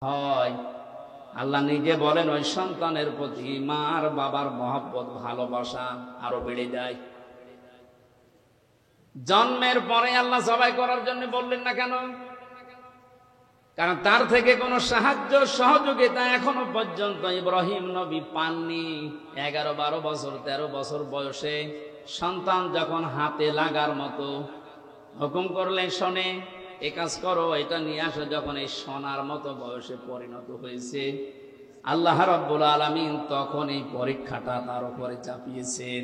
হয়। আল্লাহ নিজে বলেন ওই সন্তানের প্রতি মার বাবার মহব্বত ভালোবাসা আরো বেড়ে যায়। জন্মের পরে আল্লাহ জবাই করার জন্য বললেন না কেন? কারণ তার থেকে কোনো সাহায্য সহযোগিতা এখনো পর্যন্ত ইব্রাহিম নবী পাননি। 11, 12 বছর 13 বছর বয়সে সন্তান যখন হাতে লাগার মতো হুকুম করলে শোনে, এ কাজ করো, এটা নিয়ে আসো, যখন এই সোনার মতো বয়সে পরিণত হয়েছে, আল্লাহ রাব্বুল আলামিন তখন এই পরীক্ষাটা তার উপরে চাপিয়েছেন।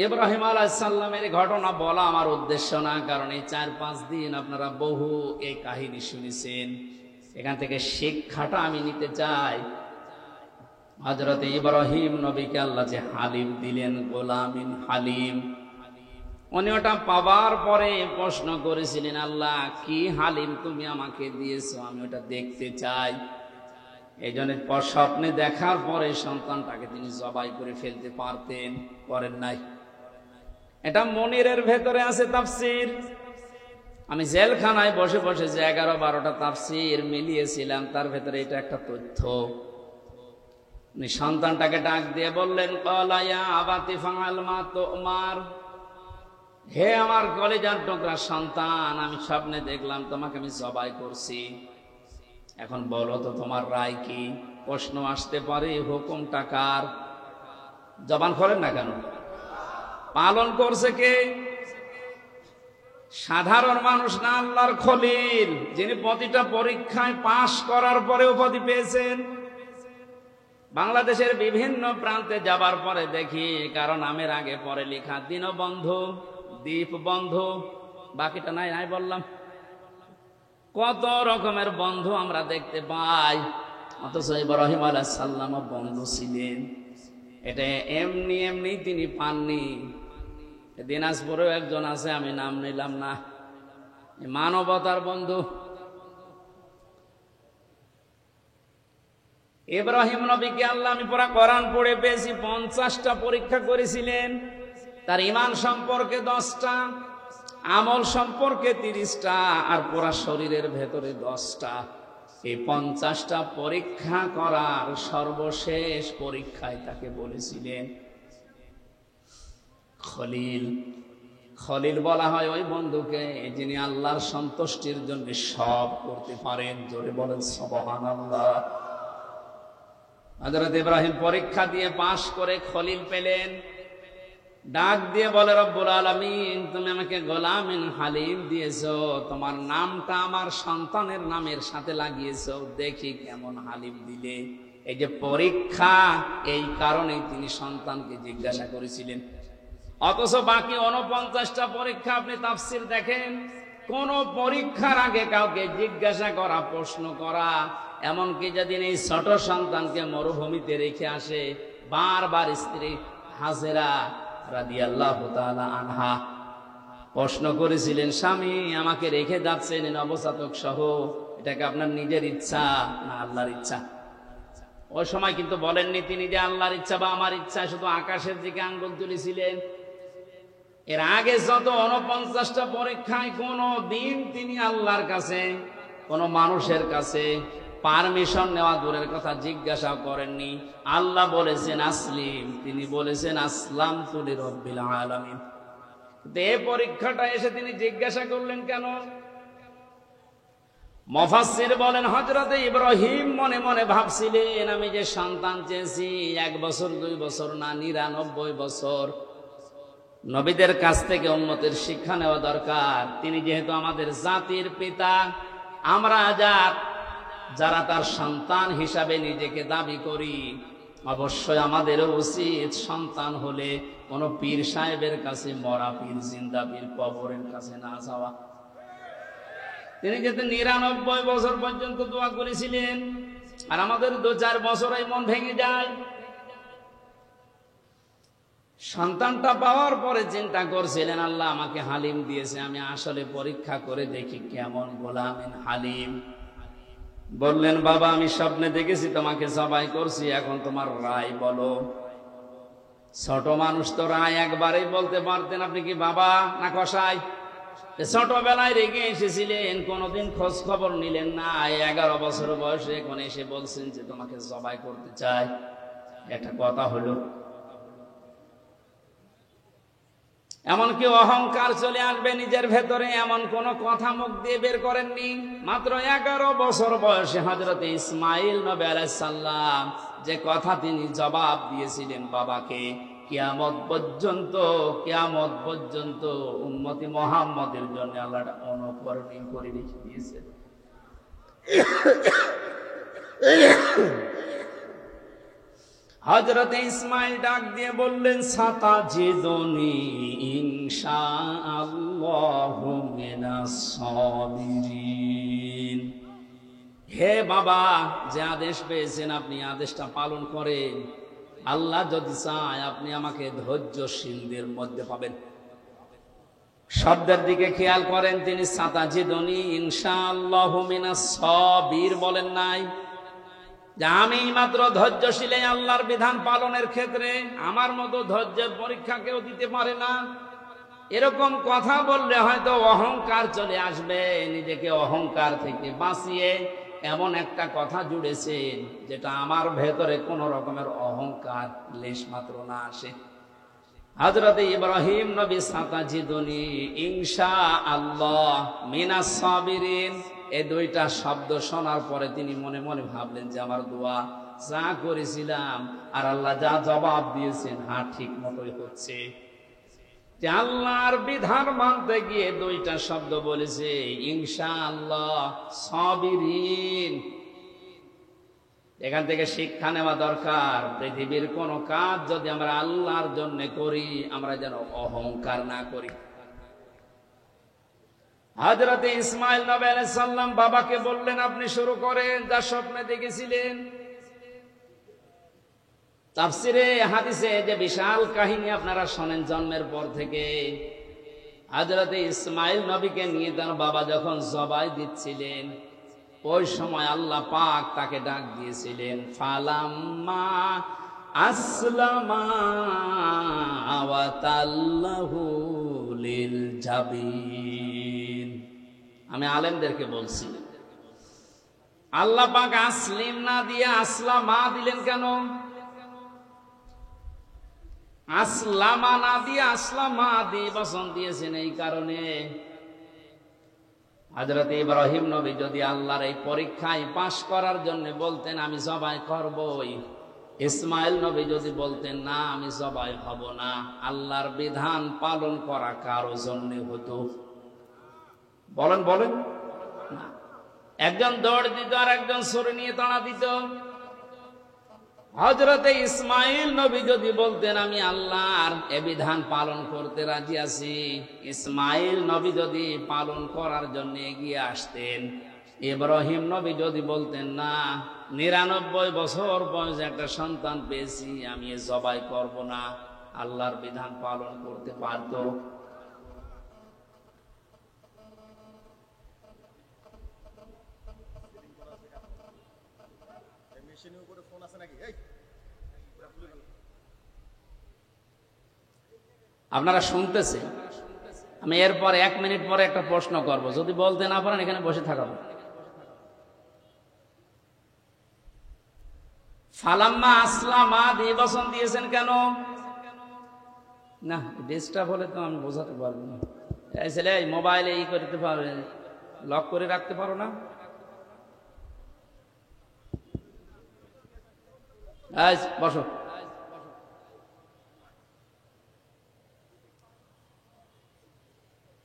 ইব্রাহিম আলাইহিস সালামের ঘটনা বলা আমার উদ্দেশ্য না, কারণ এই 4-5 দিন আপনারা বহু এই কাহিনী শুনেছেন। এখান থেকে শিক্ষাটা আমি নিতে চাই। হযরত ইব্রাহিম নবীকে আল্লাহ যে হালিম দিলেন, গোলামিন হালিম, উনি ওটা পাওয়ার পরে প্রশ্ন করেছিলেন, আল্লাহ কি হালিম তুমি আমাকে দিয়েছো, আমি ওটা দেখতে চাই। এই জন্য স্বপ্নে দেখার পরে সন্তানটাকে তিনি জবাই করে ফেলতে পারতেন, করেন নাই। এটা মনিরের ভেতরে আছে তাফসীর। আমি জেলখানায় বসে বসে যে 11-12টা তাফসীর মিলিয়েছিলাম, তার ভেতরে এটা একটা তথ্য। উনি সন্তানটাকে ডাক দিয়ে বললেন, ক্বালা ইয়া আবাতি ফাআল মা তুমার, হে আমার কলিজার টুকরা সন্তান, আমি স্বপ্নে দেখলাম তোমাকে আমি জবাই করছি, এখন বলো তো তোমার রায় কি? প্রশ্ন আসতে পারে, হুকুমটা কার? জবান করেন না কেন? পালন করছে কে? সাধারণ মানুষ না, আল্লাহর খলিল, যিনি প্রতিটা পরীক্ষায় পাশ করার পরে উপাধি পেয়েছেন। বাংলাদেশের বিভিন্ন প্রান্তে যাবার পরে দেখি কারণ নামের আগে পরে লেখা দীনবন্ধু, দীপবন্ধু, বাকিটা নাই নাই বললাম। কত রকমের বন্ধু আমরা দেখতে পাই, অথচ ইব্রাহিম আলাইহিস সালাম বন্ধু ছিলেন। এটা এমনি এমনি তিনি পাননি। দিনাজপুরেও একজন আছে, আমি নাম নিলাম না, মানবতার বন্ধু। ইব্রাহিম নবীকে আল্লাহ, আমি পুরা কোরআন পড়ে পেয়েছি, 50টা পরীক্ষা করেছিলেন। তার ঈমান সম্পর্কে 10টা, আমল সম্পর্কে 30টা, আর পুরা শরীরের ভেতরে 10টা। এই 50টা পরীক্ষা করার সর্বশেষ পরীক্ষায় তাকে বলেছিলেন খলিল। খলিল বলা হয় ওই বন্ধুকে যিনি আল্লাহর সন্তুষ্টির জন্য সব করতে পারেন। জোরে বলেন সুবহানাল্লাহ। হযরত ইব্রাহিম পরীক্ষা দিয়ে পাশ করে খলিল পেলেন। ডাক দিয়ে বলে, রব্বুল আলামিন, তুমি আমাকে গোলামিন হালিম দিয়েছো, তোমার নামটা আমার সন্তানের নামের সাথে লাগিয়েছো, দেখি কেমন হালিম দিলে। এই যে পরীক্ষা, এই কারণেই তিনি সন্তানকে জিজ্ঞাসা করেছিলেন। অথচ বাকি 49টা পরীক্ষা আপনি তাফসীর দেখেন, কোন পরীক্ষার আগে কাউকে জিজ্ঞাসা করা, প্রশ্ন করা, এমনকি যেদিন এই ছোট সন্তানকে মরুভূমিতে রেখে আসে, বারবার স্ত্রী হাজেরা রাদিয়াল্লাহু তাআলা আনহা প্রশ্ন করেছিলেন, স্বামী আমাকে রেখে যাচ্ছেন নবজাতক সহ, এটাকে আপনার নিজের ইচ্ছা না আল্লাহর ইচ্ছা? ওই সময় কিন্তু বলেননি তিনি যে আল্লাহর ইচ্ছা বা আমার ইচ্ছা, শুধু আকাশের দিকে আঙ্গুল তুলেছিলেন। এর আগে যত 49টা পরীক্ষায় কোনো দিন তিনি আল্লাহর কাছে, কোনো মানুষের কাছে পারমিশন নেওয়া দূরের কথা, জিজ্ঞাসা করেননি। আল্লাহ বলেছেন আসলিম, তিনি বলেছেন আসলামতু লিরাব্বিল আলামিন। এই পরীক্ষাটা এসে তিনি জিজ্ঞাসা করলেন কেন? মুফাসসির বলেন, হযরতে ইব্রাহিম মনে মনে ভাবছিলেন, আমি যে সন্তান চেয়েছি 1 বছর 2 বছর না, 99 বছর। নবীদের কাছ থেকে উম্মতের শিক্ষা নেওয়া দরকার। তিনি যেহেতু আমাদের জাতির পিতা, আমরা যারা তার সন্তান হিসাবে নিজেকে দাবি করি, অবশ্যই আমাদেরও উচিত সন্তান হলে কোনো পীর সাহেবের কাছে, মরা পীর, জিন্দা পীর, কবরের কাছে না যাওয়া। তিনি যেতে 99 বছর পর্যন্ত দোয়া করেছিলেন, আর আমাদের 2-4 বছরেই মন ভেঙে যায়। সন্তানটা পাওয়ার পরে চিন্তা করছিলেন, আল্লাহ আমাকে হালিম দিয়েছে, আমি আসলে পরীক্ষা করে দেখি কেমন গোলামিন হালিম। বললেন, বাবা আমি স্বপ্নে দেখেছি তোমাকে জবাই করছি, এখন তোমার রায় বলো। ছোট মানুষ তো রায় একবারেই বলতে পারতেন, আপনি কি বাবা না কসাই? ছোটবেলায় রেগে এসেছিলেন, কোনোদিন খোঁজ খবর নিলেন না। 11 বছর বয়সে এখন এসে বলছেন যে তোমাকে জবাই করতে চাই। একটা কথা হলো। এমনকি অহংকার চলে আসবে নিজের ভেতরে, এমন কোন কথা মুখ দিয়ে বের করেননি। মাত্র 11 বছর বয়সে হযরত ইসমাইল নবী আলাইহিস সালাম যে কথা তিনি জবাব দিয়েছিলেন বাবাকে, কিয়ামত পর্যন্ত উম্মতি মুহাম্মদের জন্য আল্লাহ অনুকরণীয় করে রেখে দিয়েছেন। হযরত ইসমাইল ডাক দিয়ে বললেন, সাতাজিদুনি ইনশাআল্লাহু মিনাস সাবিরিন। হে বাবা, যে আদেশ পেয়েছেন আপনি আদেশটা পালন করেন। আল্লাহ যদি চায় আপনি আমাকে ধৈর্যশীলদের মধ্যে পাবেন। শব্দের দিকে খেয়াল করেন, তিনি সাতাজিদুনি ইনশাআল্লাহু মিনাস সাবির বলেন নাই যে আমি মাত্র ধৈর্যশীল আল্লাহর বিধান পালনের ক্ষেত্রে, আমার মতো ধৈর্যের পরীক্ষা কেউ দিতে পারে না। এরকম কথা বললে হয়তো অহংকার চলে আসবে। নিজেকে অহংকার থেকে বাঁচিয়ে এমন একটা কথা জুড়েছেন যেটা আমার ভেতরে কোন রকমের অহংকার লেশ মাত্র না আসে। হযরত ইব্রাহিম নবী সাতাজিদুনি ইনশাআল্লাহ মিনাস সাবিরিন, এই দুইটা শব্দ শোনার পরে তিনি মনে মনে ভাবলেন যে আমার দোয়া যা করেছিলাম আর আল্লাহ যা জবাব দিয়েছেন, হ্যাঁ ঠিক মতোই হচ্ছে। যে আল্লাহর বিধান মানতে গিয়ে দুইটা শব্দ বলেছে, ইনশাআল্লাহ সাবিরিন। এখান থেকে শিক্ষা নেওয়া দরকার, পৃথিবীর কোন কাজ যদি আমরা আল্লাহর জন্য করি, আমরা যেন অহংকার না করি। হযরত ইসমাইল নবী আলাইহিস সালাম বাবাকে বললেন, আপনি শুরু করেন যা স্বপ্নে দেখেছিলেন। তাফসিরে হাদিসে যে বিশাল কাহিনী আপনারা শোনেন জন্মের পর থেকে, হযরত ইসমাইল নবীকে নিয়ে তার বাবা যখন জবাই দিচ্ছিলেন, ওই সময় আল্লাহ পাক তাকে ডাক দিয়েছিলেন, ফালাম্মা আসলামা ওয়া তাল্লাহু লিল জাবিন। আমি আলেমদেরকে বলছি, আল্লাহ পাক আসলিম না দিয়ে আসলামা দিলেন কেন? আসলামা না দিয়ে আসলামা দিয়ে বচন দিয়েছেন এই কারণে, হযরত ইব্রাহিম নবী যদি আল্লাহর এই পরীক্ষায় পাশ করার জন্য বলতেন আমি জবাই করবই, ইসমাইল নবী যদি বলতেন না আমি জবাই হব না, আল্লাহর বিধান পালন করা কারো জন্য হতো? বলেন বলেন না। একজন দৌড় দিত আর একজন ছুরি নিয়ে তাড়া দিত। হযরতে ইসমাইল নবী যদি বলতেন আমি আল্লাহর এ বিধান পালন করতে রাজি আছি, ইসমাইল নবী যদি পালন করার জন্য এগিয়ে আসতেন, ইব্রাহিম নবী যদি বলতেন না 99 বছর বয়সে একটা সন্তান পেয়েছি আমি এ জবাই করব না, আল্লাহর বিধান পালন করতে পারত? আপনারা শুনতেছেন? আমি এরপর 1 মিনিট পরে একটা প্রশ্ন করব, যদি বলতে না পারেন এখানে বসে থাকাবো। ফালাম্মা আসলামা দিয়ে বচন দিয়েছেন কেন? না ডিস্টার্ব হলে তো আমি বোঝাতে পারবো না। এই ছেলে মোবাইলে ই করতে পারবে, লক করে রাখতে পারো না? বসো।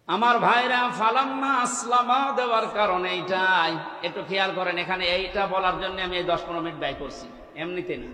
আমার ভাইরা, ফালাম্মা আসলামা দেওয়ার কারণ এইটাই, একটু খেয়াল করেন। এখানে এইটা বলার জন্য আমি এই 10-15 মিনিট ব্যয় করছি, এমনিতে না।